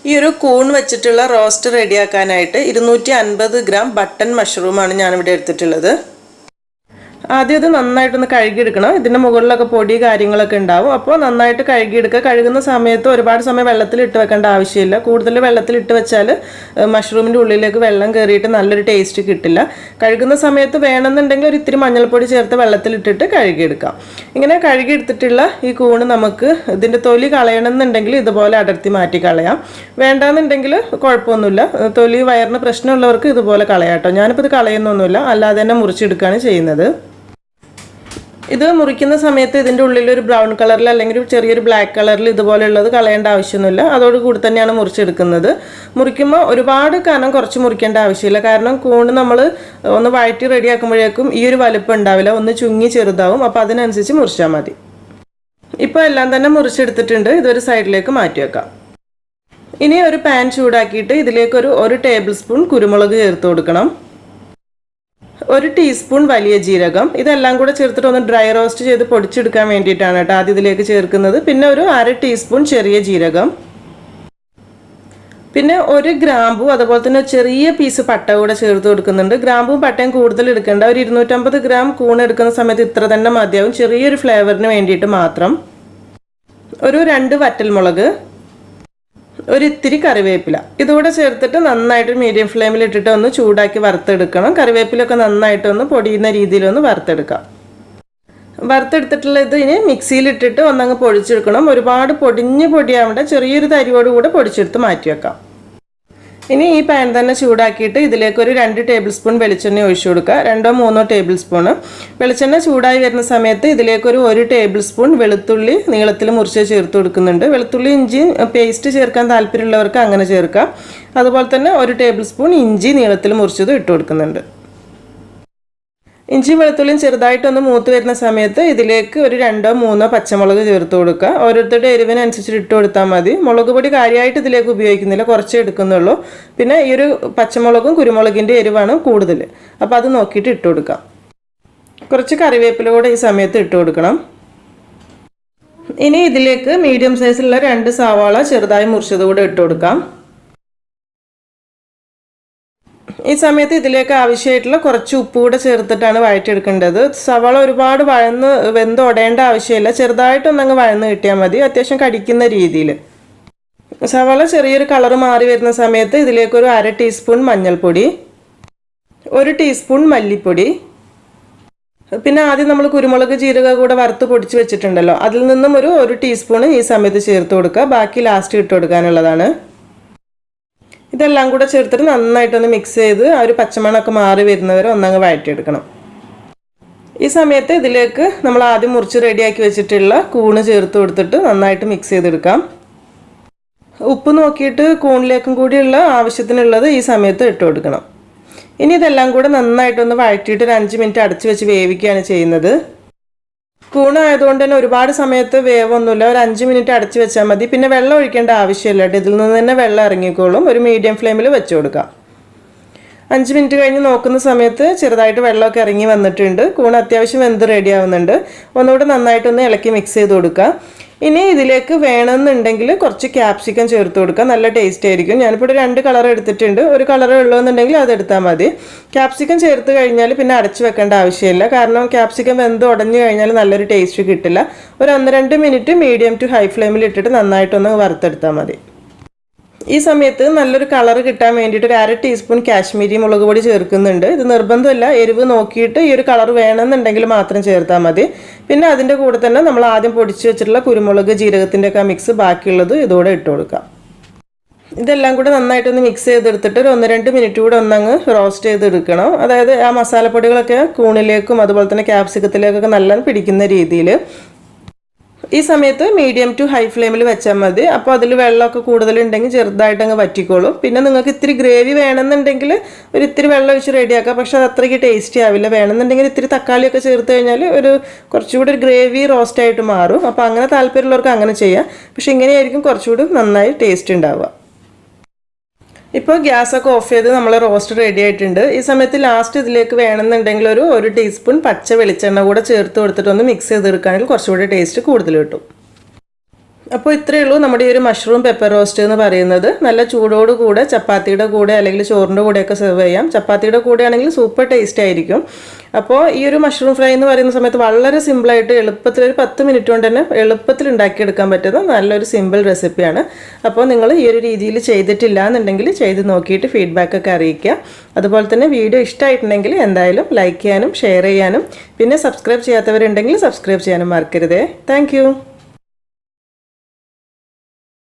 ഈ ഒരു കൂൺ വെച്ചിട്ടുള്ള റോസ്റ്റ് റെഡിയാക്കാനായിട്ട് 250 ഗ്രാം ബട്ടൺ മഷ്റൂമാണ് ഞാനിവിടെ എടുത്തിട്ടുള്ളത്. ആദ്യം ഇത് നന്നായിട്ടൊന്ന് കഴുകിയെടുക്കണം. ഇതിൻ്റെ മുകളിലൊക്കെ പൊടി കാര്യങ്ങളൊക്കെ ഉണ്ടാവും. അപ്പോൾ നന്നായിട്ട് കഴുകിയെടുക്കുക. കഴുകുന്ന സമയത്ത് ഒരുപാട് സമയം വെള്ളത്തിൽ ഇട്ട് വെക്കേണ്ട ആവശ്യമില്ല. കൂടുതൽ വെള്ളത്തിൽ ഇട്ട് വെച്ചാൽ മഷ്റൂമിൻ്റെ ഉള്ളിലേക്ക് വെള്ളം കയറിയിട്ട് നല്ലൊരു ടേസ്റ്റ് കിട്ടില്ല. കഴുകുന്ന സമയത്ത് വേണമെന്നുണ്ടെങ്കിൽ ഒരു ഇത്തിരി മഞ്ഞൾപ്പൊടി ചേർത്ത് വെള്ളത്തിലിട്ടിട്ട് കഴുകിയെടുക്കാം. ഇങ്ങനെ കഴുകിയെടുത്തിട്ടുള്ള ഈ കൂണ് നമുക്ക് ഇതിൻ്റെ തൊലി കളയണമെന്നുണ്ടെങ്കിൽ ഇതുപോലെ അടർത്തി മാറ്റി കളയാം. വേണ്ടാന്നുണ്ടെങ്കിൽ കുഴപ്പമൊന്നുമില്ല. തൊലി വയറിന് പ്രശ്നമുള്ളവർക്ക് ഇതുപോലെ കളയാം കേട്ടോ. ഞാനിപ്പോൾ ഇത് കളയുന്നൊന്നുമില്ല, അല്ലാതെ തന്നെ മുറിച്ചെടുക്കുകയാണ് ചെയ്യുന്നത്. ഇത് മുറിക്കുന്ന സമയത്ത് ഇതിൻ്റെ ഉള്ളിൽ ഒരു ബ്രൗൺ കളറിൽ അല്ലെങ്കിൽ ചെറിയൊരു ബ്ലാക്ക് കളറിൽ ഇതുപോലെയുള്ളത് കളയേണ്ട ആവശ്യമൊന്നുമില്ല. അതോടുകൂടി തന്നെയാണ് മുറിച്ചെടുക്കുന്നത്. മുറിക്കുമ്പോൾ ഒരുപാട് കനം കുറച്ച് മുറിക്കേണ്ട ആവശ്യമില്ല. കാരണം കൂണ് നമ്മൾ ഒന്ന് വഴറ്റി റെഡിയാക്കുമ്പോഴേക്കും ഈ ഒരു വലുപ്പം ഉണ്ടാവില്ല, ഒന്ന് ചുങ്ങി ചെറുതാവും. അപ്പോൾ അതിനനുസരിച്ച് മുറിച്ചാൽ മതി. ഇപ്പോൾ എല്ലാം തന്നെ മുറിച്ചെടുത്തിട്ടുണ്ട്. ഇതൊരു സൈഡിലേക്ക് മാറ്റി വെക്കാം. ഇനി ഒരു പാൻ ചൂടാക്കിയിട്ട് ഇതിലേക്ക് ഒരു ടേബിൾ സ്പൂൺ കുരുമുളക് ചേർത്ത് കൊടുക്കണം. 1 ടീസ്പൂൺ വലിയ ജീരകം. ഇതെല്ലാം കൂടെ ചേർത്തിട്ട് ഒന്ന് ഡ്രൈ റോസ്റ്റ് ചെയ്ത് പൊടിച്ചെടുക്കാൻ വേണ്ടിയിട്ടാണ് കേട്ടോ ആദ്യം ഇതിലേക്ക് ചേർക്കുന്നത്. പിന്നെ ഒരു 1/2 ടീസ്പൂൺ ചെറിയ ജീരകം, പിന്നെ 1 ഗ്രാമ്പു, അതുപോലെ തന്നെ ചെറിയ പീസ് പട്ട കൂടെ ചേർത്ത് കൊടുക്കുന്നുണ്ട്. ഗ്രാമ്പും പട്ടയും കൂടുതൽ എടുക്കേണ്ട. ഒരു 250 ഗ്രാം കൂൺ എടുക്കുന്ന സമയത്ത് ഇത്ര തന്നെ മതിയാവും, ചെറിയൊരു ഫ്ലേവറിന് വേണ്ടിയിട്ട് മാത്രം. ഒരു 2 വറ്റൽമുളക്, ഒരു ഇത്തിരി കറിവേപ്പില ഇതുകൂടെ ചേർത്തിട്ട് നന്നായിട്ട് മീഡിയം ഫ്ലെയിമിൽ ഇട്ടിട്ട് ഒന്ന് ചൂടാക്കി വറുത്തെടുക്കണം. കറിവേപ്പിലൊക്കെ നന്നായിട്ടൊന്ന് പൊടിയുന്ന രീതിയിലൊന്ന് വറുത്തെടുക്കാം. വറുത്തെടുത്തിട്ടുള്ള ഇത് ഇനി മിക്സിയിലിട്ടിട്ട് ഒന്നങ്ങ് പൊടിച്ചെടുക്കണം. ഒരുപാട് പൊടിയാവേണ്ട, ചെറിയൊരു തരിയോടുകൂടെ പൊടിച്ചെടുത്ത് മാറ്റി വെക്കാം. ഇനി ഈ പാൻ തന്നെ ചൂടാക്കിയിട്ട് ഇതിലേക്ക് ഒരു 2 ടേബിൾ സ്പൂൺ വെളിച്ചെണ്ണ ഒഴിച്ചു കൊടുക്കുക. 2-3 ടേബിൾ സ്പൂണ് വെളിച്ചെണ്ണ ചൂടായി വരുന്ന സമയത്ത് ഇതിലേക്ക് ഒരു 1 ടേബിൾ സ്പൂൺ വെളുത്തുള്ളി നീളത്തിൽ മുറിച്ച് ചേർത്ത് കൊടുക്കുന്നുണ്ട്. വെളുത്തുള്ളി ഇഞ്ചി പേസ്റ്റ് ചേർക്കാൻ താല്പര്യമുള്ളവർക്ക് അങ്ങനെ ചേർക്കാം. അതുപോലെ തന്നെ 1 ടേബിൾ സ്പൂൺ ഇഞ്ചി നീളത്തിൽ മുറിച്ചത് ഇട്ട് കൊടുക്കുന്നുണ്ട്. ഇഞ്ചി വെളുത്തുള്ളിയും ചെറുതായിട്ടൊന്ന് മൂത്ത് വരുന്ന സമയത്ത് ഇതിലേക്ക് ഒരു 2-3 പച്ചമുളക് ചേർത്ത് കൊടുക്കുക. ഓരോരുത്തരുടെ എരിവിനനുസരിച്ച് ഇട്ട് കൊടുത്താൽ മതി. മുളക് പൊടി കാര്യമായിട്ട് ഇതിലേക്ക് ഉപയോഗിക്കുന്നില്ല, കുറച്ചേ എടുക്കുന്നുള്ളൂ. പിന്നെ ഈ ഒരു പച്ചമുളകും കുരുമുളകിൻ്റെ എരിവാണ് കൂടുതൽ, അപ്പോൾ അത് നോക്കിയിട്ട് ഇട്ട് കൊടുക്കാം. കുറച്ച് കറിവേപ്പില കൂടെ ഈ സമയത്ത് ഇട്ട് കൊടുക്കണം. ഇനി ഇതിലേക്ക് മീഡിയം സൈസിലുള്ള 2 സവാള ചെറുതായി മുറിച്ചത് കൂടെ ഇട്ട് കൊടുക്കാം. ഈ സമയത്ത് ഇതിലേക്ക് ആവശ്യമായിട്ടുള്ള കുറച്ച് ഉപ്പ് കൂടെ ചേർത്തിട്ടാണ് വഴറ്റിയെടുക്കേണ്ടത്. സവാള ഒരുപാട് വെന്തുടയേണ്ട ആവശ്യമില്ല, ചെറുതായിട്ടൊന്നങ്ങ് വഴന്ന് കിട്ടിയാൽ മതി, അത്യാവശ്യം കടിക്കുന്ന രീതിയിൽ. സവാള ചെറിയൊരു കളർ മാറി വരുന്ന സമയത്ത് ഇതിലേക്ക് ഒരു 1/2 ടീസ്പൂൺ മഞ്ഞൾപ്പൊടി, 1 ടീസ്പൂൺ മല്ലിപ്പൊടി, പിന്നെ ആദ്യം നമ്മൾ കുരുമുളക് ജീരക കൂടെ വറുത്ത് പൊടിച്ച് വെച്ചിട്ടുണ്ടല്ലോ, അതിൽ നിന്നും ഒരു ടീസ്പൂൺ ഈ സമയത്ത് ചേർത്ത് കൊടുക്കുക. ബാക്കി ലാസ്റ്റ് ഇട്ട് കൊടുക്കാനുള്ളതാണ്. ഇതെല്ലാം കൂടെ ചേർത്തിട്ട് നന്നായിട്ടൊന്ന് മിക്സ് ചെയ്ത് ആ ഒരു പച്ചമണമൊക്കെ മാറി വരുന്നവരെ ഒന്നങ്ങ് വഴറ്റിയെടുക്കണം. ഈ സമയത്ത് ഇതിലേക്ക് നമ്മൾ ആദ്യം മുറിച്ച് റെഡിയാക്കി വെച്ചിട്ടുള്ള കൂണ് ചേർത്ത് കൊടുത്തിട്ട് നന്നായിട്ട് മിക്സ് ചെയ്തെടുക്കാം. ഉപ്പ് നോക്കിയിട്ട് കൂണിലേക്കും കൂടിയുള്ള ആവശ്യത്തിനുള്ളത് ഈ സമയത്ത് ഇട്ട് കൊടുക്കണം. ഇനി ഇതെല്ലാം കൂടെ നന്നായിട്ടൊന്ന് വഴറ്റിയിട്ട് ഒരു 5 മിനിറ്റ് അടച്ചു വെച്ച് വേവിക്കുകയാണ് ചെയ്യുന്നത്. കൂണായതുകൊണ്ട് തന്നെ ഒരുപാട് സമയത്ത് വേവൊന്നുമില്ല, ഒരു 5 മിനിറ്റ് അടച്ചു വെച്ചാൽ മതി. പിന്നെ വെള്ളം ഒഴിക്കേണ്ട ആവശ്യമില്ല, ഇതിൽ നിന്ന് തന്നെ വെള്ളം ഇറങ്ങിക്കോളും. ഒരു മീഡിയം ഫ്ലെയിമിൽ വെച്ച് കൊടുക്കാം. 5 മിനിറ്റ് കഴിഞ്ഞ് നോക്കുന്ന സമയത്ത് ചെറുതായിട്ട് വെള്ളമൊക്കെ ഇറങ്ങി വന്നിട്ടുണ്ട്. കൂൺ അത്യാവശ്യം വെന്ത് റെഡി ആവുന്നുണ്ട്. ഒന്നുകൂടെ നന്നായിട്ടൊന്ന് ഇളക്കി മിക്സ് ചെയ്ത് കൊടുക്കുക. ഇനി ഇതിലേക്ക് വേണമെന്നുണ്ടെങ്കിൽ കുറച്ച് ക്യാപ്സിക്കം ചേർത്ത് കൊടുക്കുക, നല്ല ടേസ്റ്റ് ആയിരിക്കും. ഞാനിപ്പോൾ 2 കളർ എടുത്തിട്ടുണ്ട്, ഒരു കളർ ഉള്ളതെന്നുണ്ടെങ്കിൽ അതെടുത്താൽ മതി. ക്യാപ്സിക്കം ചേർത്ത് കഴിഞ്ഞാൽ പിന്നെ അടച്ചു വെക്കേണ്ട ആവശ്യമില്ല, കാരണം ക്യാപ്സിക്കം വെന്ത് ഉടഞ്ഞു കഴിഞ്ഞാൽ നല്ലൊരു ടേസ്റ്റ് കിട്ടില്ല. ഒരു 1-2 മിനിറ്റ് മീഡിയം ടു ഹൈ ഫ്ലെയിമിൽ ഇട്ടിട്ട് നന്നായിട്ടൊന്ന് വറുത്തെടുത്താൽ മതി. ഈ സമയത്ത് നല്ലൊരു കളർ കിട്ടാൻ വേണ്ടിയിട്ട് ഒരു 1/2 ടീസ്പൂൺ കാശ്മീരി മുളക് പൊടി ചേർക്കുന്നുണ്ട്. ഇത് നിർബന്ധമില്ല, എരിവ് നോക്കിയിട്ട് ഈ ഒരു കളർ വേണമെന്നുണ്ടെങ്കിൽ മാത്രം ചേർത്താൽ മതി. പിന്നെ അതിൻ്റെ കൂടെ തന്നെ നമ്മൾ ആദ്യം പൊടിച്ച് വെച്ചിട്ടുള്ള കുരുമുളക് ജീരകത്തിൻ്റെ ഒക്കെ മിക്സ് ബാക്കിയുള്ളത് ഇതോടെ ഇട്ട് കൊടുക്കാം. ഇതെല്ലാം കൂടെ നന്നായിട്ടൊന്ന് മിക്സ് ചെയ്തെടുത്തിട്ട് ഒരു 1-2 മിനിറ്റ് കൂടെ ഒന്നങ്ങ് റോസ്റ്റ് ചെയ്തെടുക്കണം. അതായത് ആ മസാലപ്പൊടികളൊക്കെ കൂണിലേക്കും അതുപോലെ തന്നെ ക്യാപ്സിക്കത്തിലേക്കൊക്കെ നല്ല പിടിക്കുന്ന രീതിയിൽ. ഈ സമയത്ത് മീഡിയം ടു ഹൈ ഫ്ലെയിമിൽ വെച്ചാൽ മതി. അപ്പോൾ അതിൽ വെള്ളമൊക്കെ കൂടുതലുണ്ടെങ്കിൽ ചെറുതായിട്ടങ്ങ് വറ്റിക്കോളും. പിന്നെ നിങ്ങൾക്ക് ഇത്തിരി ഗ്രേവി വേണമെന്നുണ്ടെങ്കിൽ ഒരു ഇത്തിരി വെള്ളം ഒഴിച്ച് റെഡിയാക്കാം, പക്ഷെ അത് അത്രയ്ക്ക് ടേസ്റ്റി ആവില്ല. വേണമെന്നുണ്ടെങ്കിൽ ഇത്തിരി തക്കാളിയൊക്കെ ചേർത്ത് കഴിഞ്ഞാൽ കുറച്ചുകൂടി ഒരു ഗ്രേവി റോസ്റ്റായിട്ട് മാറും. അപ്പോൾ അങ്ങനെ താല്പര്യമുള്ളവർക്ക് അങ്ങനെ ചെയ്യാം, പക്ഷെ ഇങ്ങനെയായിരിക്കും കുറച്ചുകൂടി നന്നായി ടേസ്റ്റ് ഉണ്ടാവുക. ഇപ്പോൾ ഗ്യാസൊക്കെ ഓഫ് ചെയ്ത് നമ്മൾ റോസ്റ്റ് റെഡി ആയിട്ടുണ്ട്. ഈ സമയത്ത് ലാസ്റ്റ് ഇതിലേക്ക് വേണമെന്നുണ്ടെങ്കിൽ ഒരു ടീസ്പൂൺ പച്ച വെളിച്ചെണ്ണ കൂടെ ചേർത്ത് കൊടുത്തിട്ടൊന്ന് മിക്സ് ചെയ്തെടുക്കുകയാണെങ്കിൽ കുറച്ചുകൂടി ടേസ്റ്റ് കൂടുതൽ കിട്ടും. അപ്പോൾ ഇത്രയേ ഉള്ളൂ നമ്മുടെ ഈ ഒരു മഷ്റൂം പെപ്പർ റോസ്റ്റ് എന്ന് പറയുന്നത്. നല്ല ചൂടോട് കൂടെ ചപ്പാത്തിയുടെ കൂടെ അല്ലെങ്കിൽ ചോറിൻ്റെ കൂടെയൊക്കെ സെർവ് ചെയ്യാം. ചപ്പാത്തിയുടെ കൂടെ ആണെങ്കിൽ സൂപ്പർ ടേസ്റ്റ് ആയിരിക്കും. അപ്പോൾ ഈ ഒരു മഷ്റൂം ഫ്രൈ എന്ന് പറയുന്ന സമയത്ത് വളരെ സിമ്പിളായിട്ട് എളുപ്പത്തിൽ ഒരു 10 മിനിറ്റ് കൊണ്ട് തന്നെ എളുപ്പത്തിൽ ഉണ്ടാക്കിയെടുക്കാൻ പറ്റുന്ന നല്ലൊരു സിമ്പിൾ റെസിപ്പിയാണ്. അപ്പോൾ നിങ്ങൾ ഈ ഒരു രീതിയിൽ ചെയ്തിട്ടില്ല എന്നുണ്ടെങ്കിൽ ചെയ്ത് നോക്കിയിട്ട് ഫീഡ്ബാക്കൊക്കെ അറിയിക്കുക. അതുപോലെ തന്നെ വീഡിയോ ഇഷ്ടമായിട്ടുണ്ടെങ്കിൽ എന്തായാലും ലൈക്ക് ചെയ്യാനും ഷെയർ ചെയ്യാനും പിന്നെ സബ്സ്ക്രൈബ് ചെയ്യാത്തവരുണ്ടെങ്കിൽ സബ്സ്ക്രൈബ് ചെയ്യാനും മറക്കരുതേ. താങ്ക്